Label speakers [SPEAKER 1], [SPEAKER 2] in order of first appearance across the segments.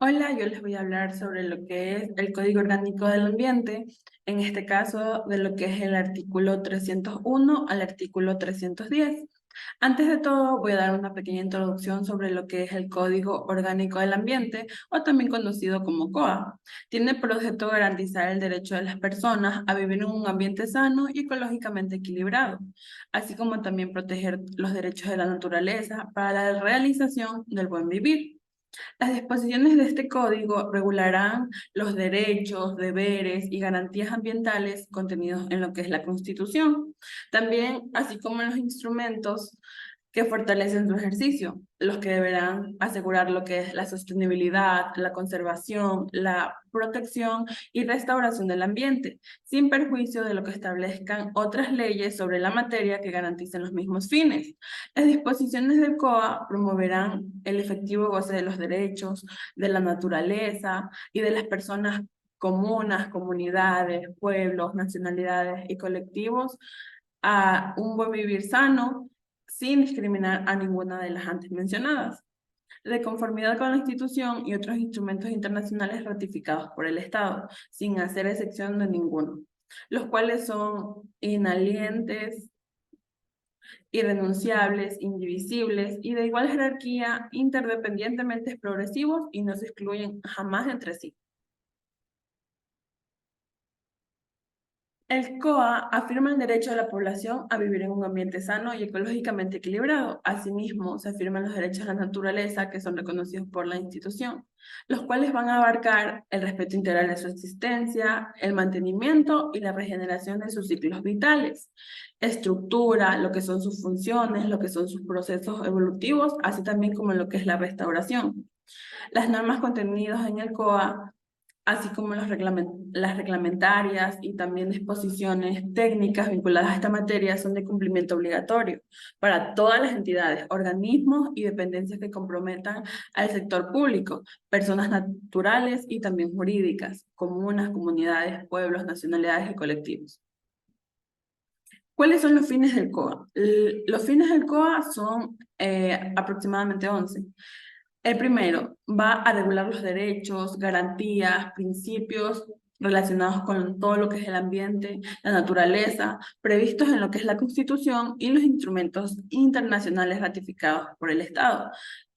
[SPEAKER 1] Hola, yo les voy a hablar sobre lo que es el Código Orgánico del Ambiente, en este caso de lo que es el artículo 301 al artículo 310. Antes de todo, voy a dar una pequeña introducción sobre lo que es el Código Orgánico del Ambiente, o también conocido como COA. Tiene por objeto garantizar el derecho de las personas a vivir en un ambiente sano y ecológicamente equilibrado, así como también proteger los derechos de la naturaleza para la realización del buen vivir. Las disposiciones de este código regularán los derechos, deberes y garantías ambientales contenidos en lo que es la Constitución. También, así como los instrumentos que fortalecen su ejercicio, los que deberán asegurar lo que es la sostenibilidad, la conservación, la protección y restauración del ambiente, sin perjuicio de lo que establezcan otras leyes sobre la materia que garanticen los mismos fines. Las disposiciones del COA promoverán el efectivo goce de los derechos, de la naturaleza y de las personas comunas, comunidades, pueblos, nacionalidades y colectivos a un buen vivir sano, sin discriminar a ninguna de las antes mencionadas, de conformidad con la institución y otros instrumentos internacionales ratificados por el Estado, sin hacer excepción de ninguno, los cuales son inalientes, irrenunciables, indivisibles y de igual jerarquía, interdependientemente progresivos y no se excluyen jamás entre sí. El COA afirma el derecho de la población a vivir en un ambiente sano y ecológicamente equilibrado. Asimismo, se afirman los derechos a la naturaleza que son reconocidos por la institución, los cuales van a abarcar el respeto integral de su existencia, el mantenimiento y la regeneración de sus ciclos vitales, estructura, lo que son sus funciones, lo que son sus procesos evolutivos, así también como lo que es la restauración. Las normas contenidas en el COA, así como las reglamentarias y también disposiciones técnicas vinculadas a esta materia, son de cumplimiento obligatorio para todas las entidades, organismos y dependencias que comprometan al sector público, personas naturales y también jurídicas, comunas, comunidades, pueblos, nacionalidades y colectivos. ¿Cuáles son los fines del COA? Los fines del COA son aproximadamente 11. El primero va a regular los derechos, garantías, principios relacionados con todo lo que es el ambiente, la naturaleza, previstos en lo que es la Constitución y los instrumentos internacionales ratificados por el Estado.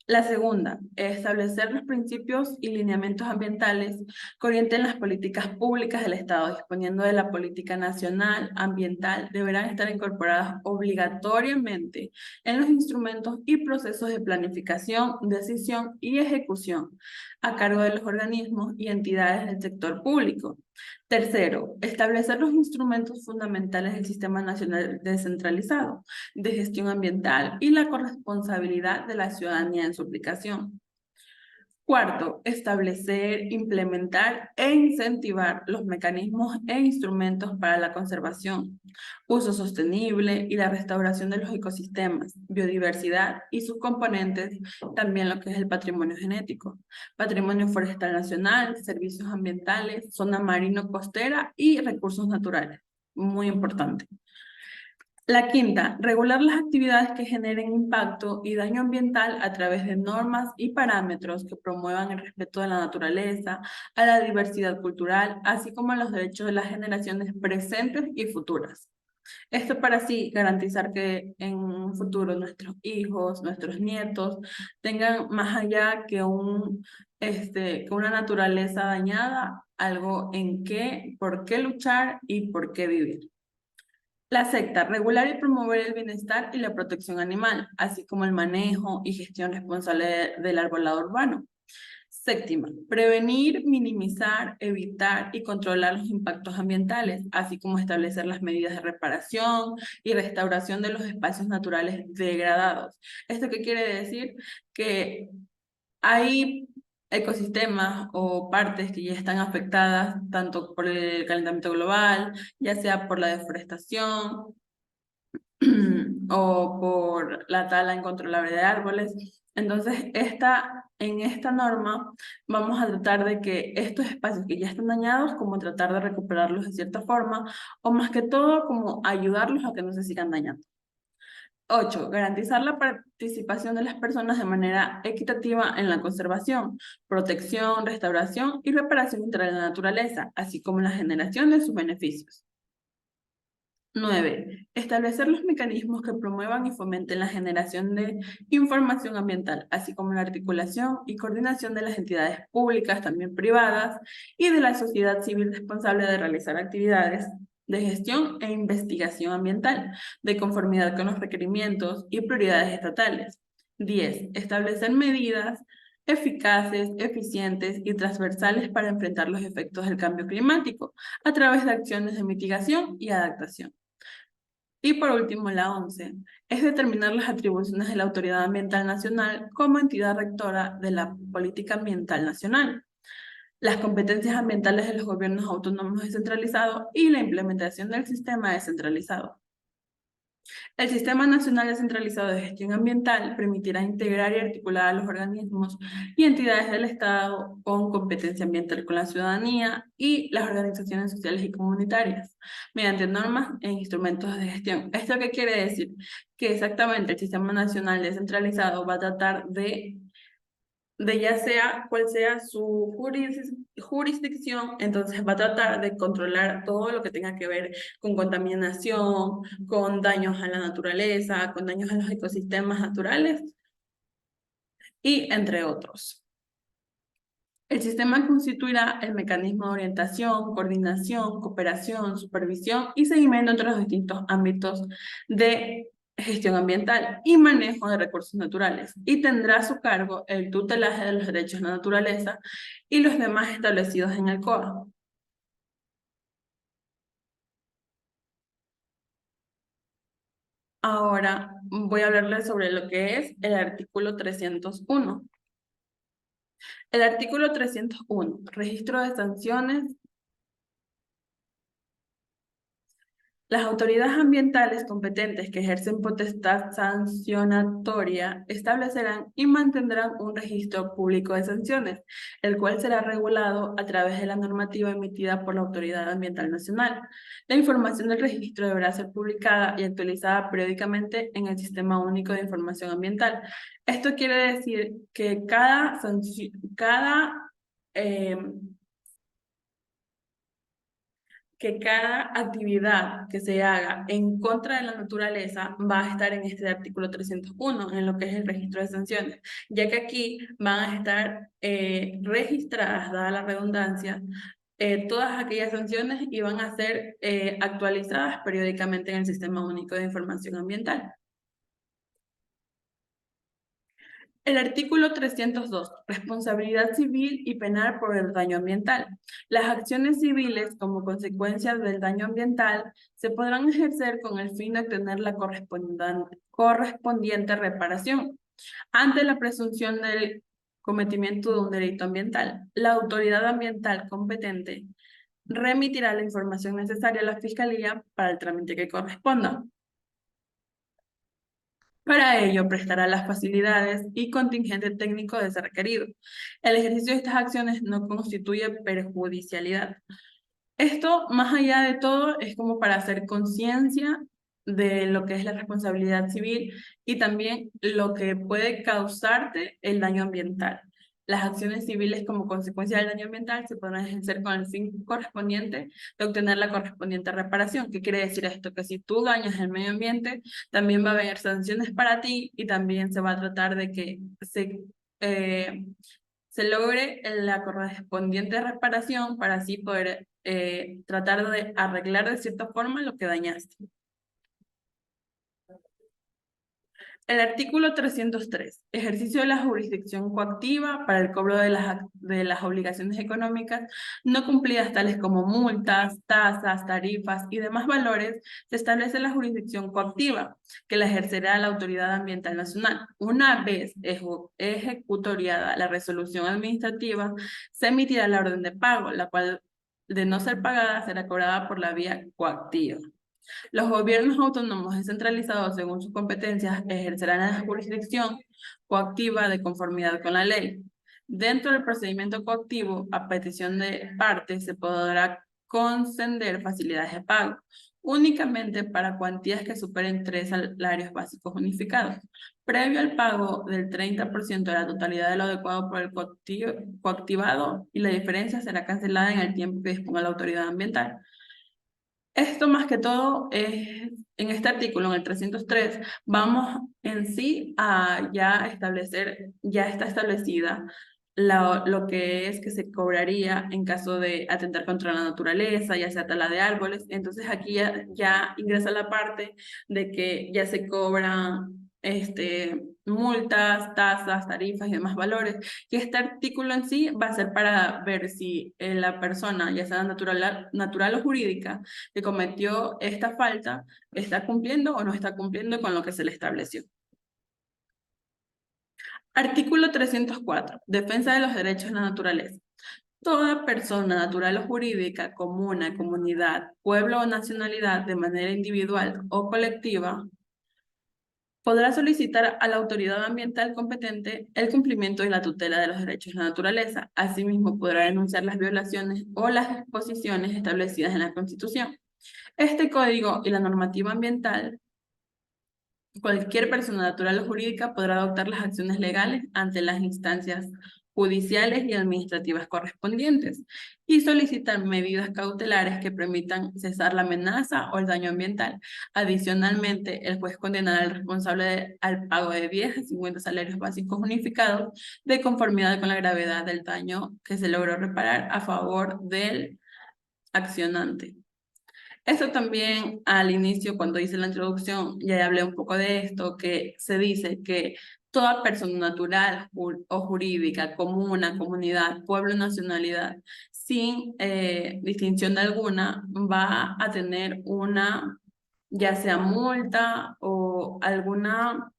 [SPEAKER 1] La segunda, establecer los principios y lineamientos ambientales que orienten las políticas públicas del Estado, disponiendo de la política nacional ambiental, deberán estar incorporadas obligatoriamente en los instrumentos y procesos de planificación, decisión y ejecución a cargo de los organismos y entidades del sector público. Tercero, establecer los instrumentos fundamentales del Sistema Nacional Descentralizado de Gestión Ambiental y la corresponsabilidad de la ciudadanía en su aplicación. Cuarto, establecer, implementar e incentivar los mecanismos e instrumentos para la conservación, uso sostenible y la restauración de los ecosistemas, biodiversidad y sus componentes, también lo que es el patrimonio genético, patrimonio forestal nacional, servicios ambientales, zona marino-costera y recursos naturales. Muy importante. La quinta, regular las actividades que generen impacto y daño ambiental a través de normas y parámetros que promuevan el respeto de la naturaleza, a la diversidad cultural, así como a los derechos de las generaciones presentes y futuras. Esto para así garantizar que en un futuro nuestros hijos, nuestros nietos, tengan más allá que que una naturaleza dañada, algo en qué, por qué luchar y por qué vivir. La sexta, regular y promover el bienestar y la protección animal, así como el manejo y gestión responsable del arbolado urbano. Séptima, prevenir, minimizar, evitar y controlar los impactos ambientales, así como establecer las medidas de reparación y restauración de los espacios naturales degradados. ¿Esto qué quiere decir? Que hay ecosistemas o partes que ya están afectadas tanto por el calentamiento global, ya sea por la deforestación, o por la tala incontrolable de árboles. Entonces, en esta norma vamos a tratar de que estos espacios que ya están dañados, como tratar de recuperarlos de cierta forma, o más que todo, como ayudarlos a que no se sigan dañando. 8. Garantizar la participación de las personas de manera equitativa en la conservación, protección, restauración y reparación de la naturaleza, así como en la generación de sus beneficios. 9. Establecer los mecanismos que promuevan y fomenten la generación de información ambiental, así como la articulación y coordinación de las entidades públicas, también privadas, y de la sociedad civil responsable de realizar actividades de gestión e investigación ambiental, de conformidad con los requerimientos y prioridades estatales. 10. Establecer medidas eficaces, eficientes y transversales para enfrentar los efectos del cambio climático a través de acciones de mitigación y adaptación. Y por último, la 11, es determinar las atribuciones de la Autoridad Ambiental Nacional como entidad rectora de la política ambiental nacional, las competencias ambientales de los gobiernos autónomos descentralizados y la implementación del sistema descentralizado. El Sistema Nacional Descentralizado de Gestión Ambiental permitirá integrar y articular a los organismos y entidades del Estado con competencia ambiental con la ciudadanía y las organizaciones sociales y comunitarias, mediante normas e instrumentos de gestión. ¿Esto qué quiere decir? Que exactamente el Sistema Nacional Descentralizado va a tratar de ya sea cual sea su jurisdicción, entonces va a tratar de controlar todo lo que tenga que ver con contaminación, con daños a la naturaleza, con daños a los ecosistemas naturales y entre otros. El sistema constituirá el mecanismo de orientación, coordinación, cooperación, supervisión y seguimiento entre los distintos ámbitos de gestión ambiental y manejo de recursos naturales, y tendrá a su cargo el tutelaje de los derechos de la naturaleza y los demás establecidos en el COA. Ahora voy a hablarles sobre lo que es el artículo 301. El artículo 301, registro de sanciones. Las autoridades ambientales competentes que ejercen potestad sancionatoria establecerán y mantendrán un registro público de sanciones, el cual será regulado a través de la normativa emitida por la Autoridad Ambiental Nacional. La información del registro deberá ser publicada y actualizada periódicamente en el Sistema Único de Información Ambiental. Esto quiere decir que cada actividad que se haga en contra de la naturaleza va a estar en este artículo 301, en lo que es el registro de sanciones, ya que aquí van a estar registradas, dada la redundancia, todas aquellas sanciones y van a ser actualizadas periódicamente en el Sistema Único de Información Ambiental. El artículo 302, responsabilidad civil y penal por el daño ambiental. Las acciones civiles como consecuencia del daño ambiental se podrán ejercer con el fin de obtener la correspondiente reparación. Ante la presunción del cometimiento de un delito ambiental, la autoridad ambiental competente remitirá la información necesaria a la Fiscalía para el trámite que corresponda. Para ello, prestará las facilidades y contingente técnico de ser requerido. El ejercicio de estas acciones no constituye perjudicialidad. Esto, más allá de todo, es como para hacer conciencia de lo que es la responsabilidad civil y también lo que puede causarte el daño ambiental. Las acciones civiles como consecuencia del daño ambiental se podrán ejercer con el fin correspondiente de obtener la correspondiente reparación. ¿Qué quiere decir esto? Que si tú dañas el medio ambiente, también va a haber sanciones para ti y también se va a tratar de que se logre la correspondiente reparación para así poder tratar de arreglar de cierta forma lo que dañaste. El artículo 303, ejercicio de la jurisdicción coactiva para el cobro de las obligaciones económicas no cumplidas, tales como multas, tasas, tarifas y demás valores. Se establece la jurisdicción coactiva, que la ejercerá la Autoridad Ambiental Nacional. Una vez ejecutoriada la resolución administrativa, se emitirá la orden de pago, la cual, de no ser pagada, será cobrada por la vía coactiva. Los gobiernos autónomos descentralizados, según sus competencias, ejercerán la jurisdicción coactiva de conformidad con la ley. Dentro del procedimiento coactivo, a petición de partes, se podrá conceder facilidades de pago. únicamente para cuantías que superen 3 salarios básicos unificados, previo al pago del 30% de la totalidad de lo adecuado por el coactivado, y la diferencia será cancelada en el tiempo que disponga la autoridad ambiental. Esto más que todo es, en este artículo, en el 303, vamos en sí a ya establecer, ya está establecida lo que es que se cobraría en caso de atentar contra la naturaleza, ya sea tala de árboles. Entonces aquí ya ingresa la parte de que ya se cobran multas, tasas, tarifas y demás valores. Y este artículo en sí va a ser para ver si la persona, ya sea natural o jurídica, que cometió esta falta, está cumpliendo o no está cumpliendo con lo que se le estableció. Artículo 304. Defensa de los derechos de la naturaleza. Toda persona natural o jurídica, comuna, comunidad, pueblo o nacionalidad, de manera individual o colectiva, podrá solicitar a la autoridad ambiental competente el cumplimiento y la tutela de los derechos de la naturaleza. Asimismo, podrá denunciar las violaciones o las disposiciones establecidas en la Constitución. Este código y la normativa ambiental, cualquier persona natural o jurídica podrá adoptar las acciones legales ante las instancias judiciales y administrativas correspondientes y solicitar medidas cautelares que permitan cesar la amenaza o el daño ambiental. Adicionalmente, el juez condenará al responsable al pago de 10 a 50 salarios básicos unificados de conformidad con la gravedad del daño que se logró reparar a favor del accionante. Esto también al inicio, cuando hice la introducción, ya hablé un poco de esto, que se dice que toda persona natural o jurídica, comuna, comunidad, pueblo, nacionalidad, sin distinción alguna, va a tener una, ya sea multa o alguna,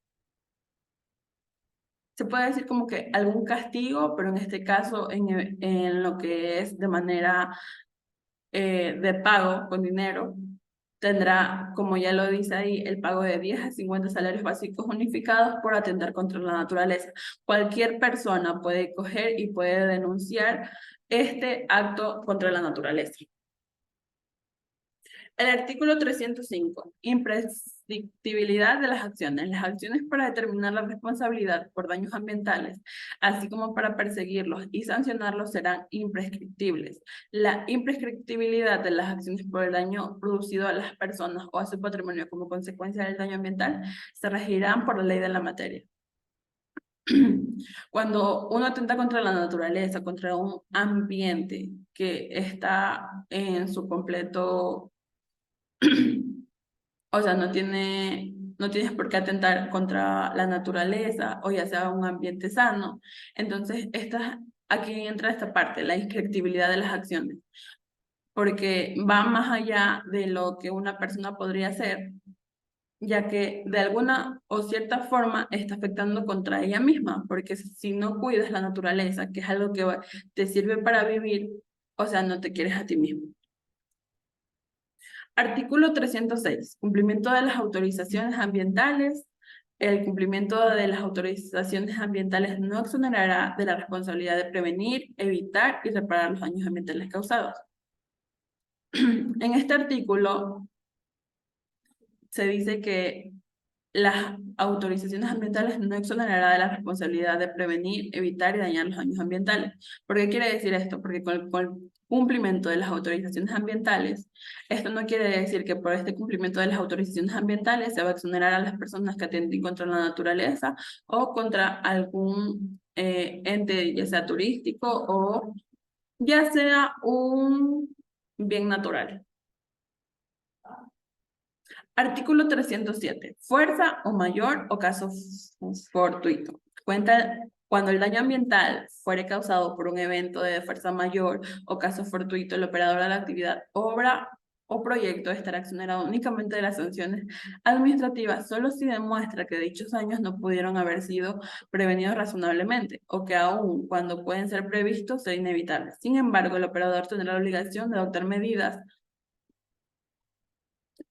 [SPEAKER 1] se puede decir como que algún castigo, pero en este caso en lo que es de manera de pago con dinero, tendrá, como ya lo dice ahí, el pago de 10 a 50 salarios básicos unificados por atentar contra la naturaleza. Cualquier persona puede coger y puede denunciar este acto contra la naturaleza. El artículo 305, imprescriptibilidad de las acciones. Las acciones para determinar la responsabilidad por daños ambientales, así como para perseguirlos y sancionarlos, serán imprescriptibles. La imprescriptibilidad de las acciones por el daño producido a las personas o a su patrimonio como consecuencia del daño ambiental se regirán por la ley de la materia. Cuando uno atenta contra la naturaleza, contra un ambiente que está en su completo o sea, no tienes por qué atentar contra la naturaleza o ya sea un ambiente sano. Entonces, aquí entra esta parte, la inscriptibilidad de las acciones, porque va más allá de lo que una persona podría hacer, ya que de alguna o cierta forma está afectando contra ella misma, porque si no cuidas la naturaleza, que es algo que te sirve para vivir, o sea, no te quieres a ti mismo. Artículo 306. Cumplimiento de las autorizaciones ambientales. El cumplimiento de las autorizaciones ambientales no exonerará de la responsabilidad de prevenir, evitar y reparar los daños ambientales causados. En este artículo se dice que las autorizaciones ambientales no exonerará de la responsabilidad de prevenir, evitar y dañar los daños ambientales. ¿Por qué quiere decir esto? Porque con el cumplimiento de las autorizaciones ambientales, esto no quiere decir que por este cumplimiento de las autorizaciones ambientales se va a exonerar a las personas que atenten contra la naturaleza o contra algún ente, ya sea turístico o ya sea un bien natural. Artículo 307. Fuerza o mayor o caso fortuito. Cuenta cuando el daño ambiental fuere causado por un evento de fuerza mayor o caso fortuito, el operador de la actividad, obra o proyecto estará exonerado únicamente de las sanciones administrativas solo si demuestra que dichos daños no pudieron haber sido prevenidos razonablemente o que aún cuando pueden ser previstos son inevitables. Sin embargo, el operador tendrá la obligación de adoptar medidas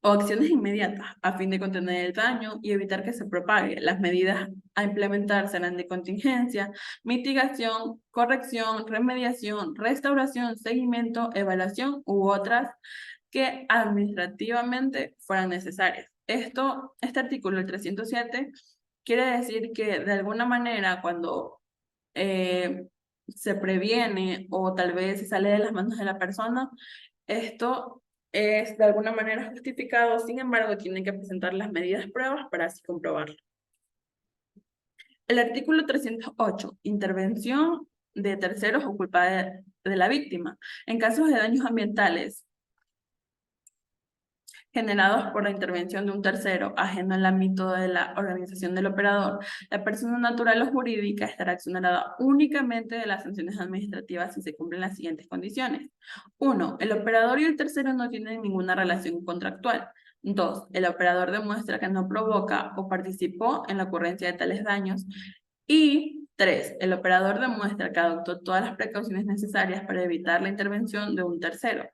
[SPEAKER 1] o acciones inmediatas a fin de contener el daño y evitar que se propague. Las medidas a implementar serán de contingencia, mitigación, corrección, remediación, restauración, seguimiento, evaluación u otras que administrativamente fueran necesarias. Este artículo, el 307, quiere decir que de alguna manera cuando se previene o tal vez se sale de las manos de la persona, esto es de alguna manera justificado, sin embargo, tienen que presentar las medidas pruebas para así comprobarlo. El artículo 308, intervención de terceros o culpa de la víctima. En casos de daños ambientales generados por la intervención de un tercero ajeno al ámbito de la organización del operador, la persona natural o jurídica estará exonerada únicamente de las sanciones administrativas si se cumplen las siguientes condiciones. 1. El operador y el tercero no tienen ninguna relación contractual. 2. El operador demuestra que no provoca o participó en la ocurrencia de tales daños. Y 3. El operador demuestra que adoptó todas las precauciones necesarias para evitar la intervención de un tercero.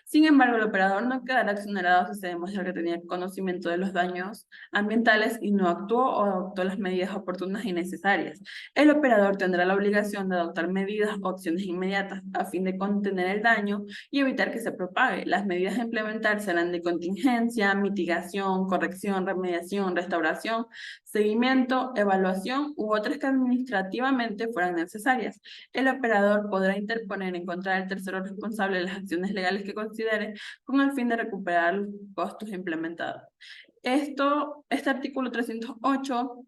[SPEAKER 1] Sin embargo, el operador no quedará exonerado si se demuestra que tenía conocimiento de los daños ambientales y no actuó o adoptó las medidas oportunas y necesarias. El operador tendrá la obligación de adoptar medidas o acciones inmediatas a fin de contener el daño y evitar que se propague. Las medidas a implementar serán de contingencia, mitigación, corrección, remediación, restauración, seguimiento, evaluación u otras que administrativamente fueran necesarias. El operador podrá interponer en contra del tercero responsable las acciones legales que considere con el fin de recuperar los costos implementados. Este artículo 308,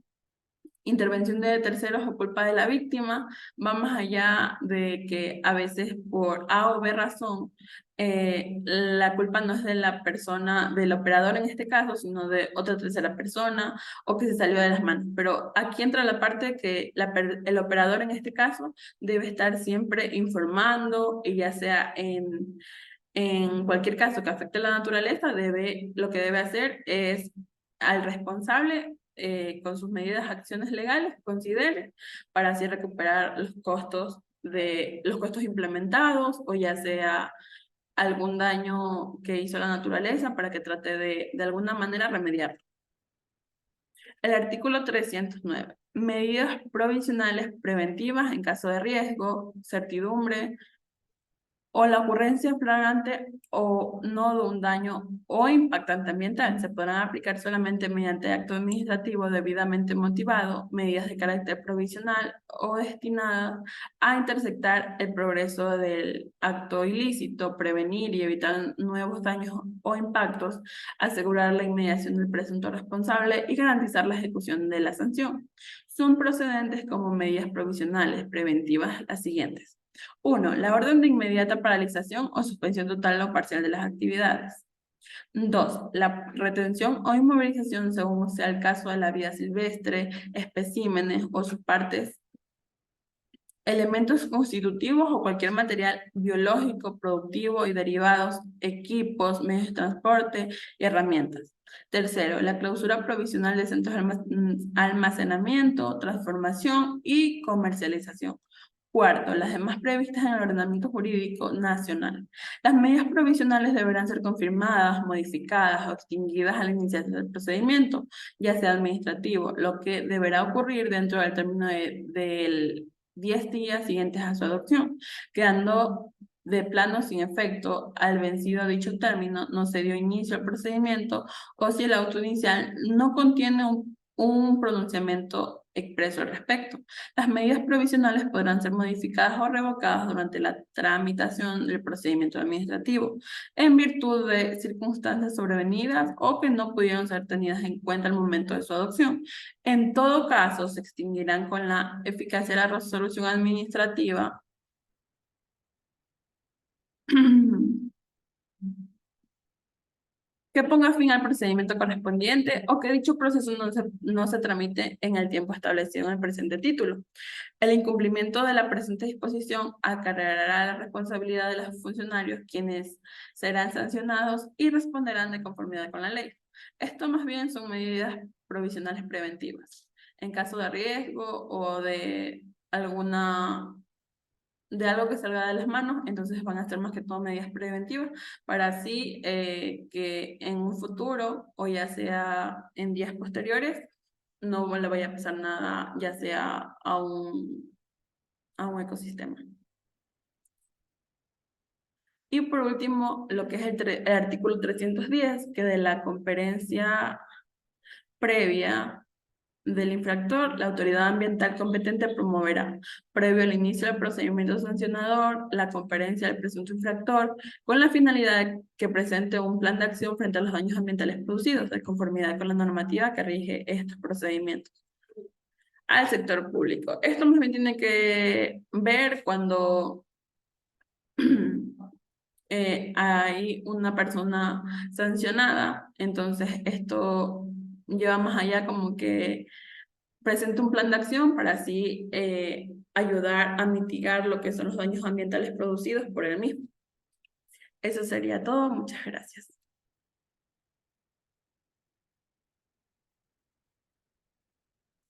[SPEAKER 1] intervención de terceros o culpa de la víctima, va más allá de que a veces por A o B razón la culpa no es de la persona, del operador en este caso, sino de otra tercera persona o que se salió de las manos. Pero aquí entra la parte que el operador en este caso debe estar siempre informando, y ya sea en cualquier caso que afecte la naturaleza, lo que debe hacer es al responsable con sus medidas, acciones legales, considere, para así recuperar los costos implementados, o ya sea algún daño que hizo la naturaleza, para que trate de alguna manera remediarlo. El artículo 309. Medidas provisionales preventivas en caso de riesgo, certidumbre, o la ocurrencia flagrante o no de un daño o impactante ambiental. Se podrán aplicar solamente mediante acto administrativo debidamente motivado, medidas de carácter provisional o destinadas a interceptar el progreso del acto ilícito, prevenir y evitar nuevos daños o impactos, asegurar la inmediación del presunto responsable y garantizar la ejecución de la sanción. Son procedentes como medidas provisionales preventivas las siguientes. 1. La orden de inmediata paralización o suspensión total o parcial de las actividades. 2. La retención o inmovilización según sea el caso de la vida silvestre, especímenes o sus partes, elementos constitutivos o cualquier material biológico, productivo y derivados, equipos, medios de transporte y herramientas. Tercero, la clausura provisional de centros de almacenamiento, transformación y comercialización. Cuarto, las demás previstas en el ordenamiento jurídico nacional. Las medidas provisionales deberán ser confirmadas, modificadas o extinguidas al iniciarse del procedimiento, ya sea administrativo, lo que deberá ocurrir dentro del término del 10 días siguientes a su adopción, quedando de plano sin efecto al vencido dicho término, no se dio inicio al procedimiento, o si el auto inicial no contiene un pronunciamiento expreso al respecto. Las medidas provisionales podrán ser modificadas o revocadas durante la tramitación del procedimiento administrativo, en virtud de circunstancias sobrevenidas o que no pudieron ser tenidas en cuenta al momento de su adopción. En todo caso, se extinguirán con la eficacia de la resolución administrativa que ponga fin al procedimiento correspondiente o que dicho proceso no se tramite en el tiempo establecido en el presente título. El incumplimiento de la presente disposición acarreará la responsabilidad de los funcionarios, quienes serán sancionados y responderán de conformidad con la ley. Esto más bien son medidas provisionales preventivas. En caso de riesgo o de algo que salga de las manos, entonces van a ser más que todo medidas preventivas para así que en un futuro o ya sea en días posteriores no le vaya a pasar nada, ya sea a un ecosistema. Y por último, lo que es el artículo 310, que de la conferencia previa del infractor, la autoridad ambiental competente promoverá, previo al inicio del procedimiento sancionador, la conferencia del presunto infractor, con la finalidad de que presente un plan de acción frente a los daños ambientales producidos, de conformidad con la normativa que rige estos procedimientos. Al sector público. Esto más bien tiene que ver cuando hay una persona sancionada, entonces esto lleva más allá como que presenta un plan de acción para así ayudar a mitigar lo que son los daños ambientales producidos por el mismo. Eso sería todo. Muchas gracias.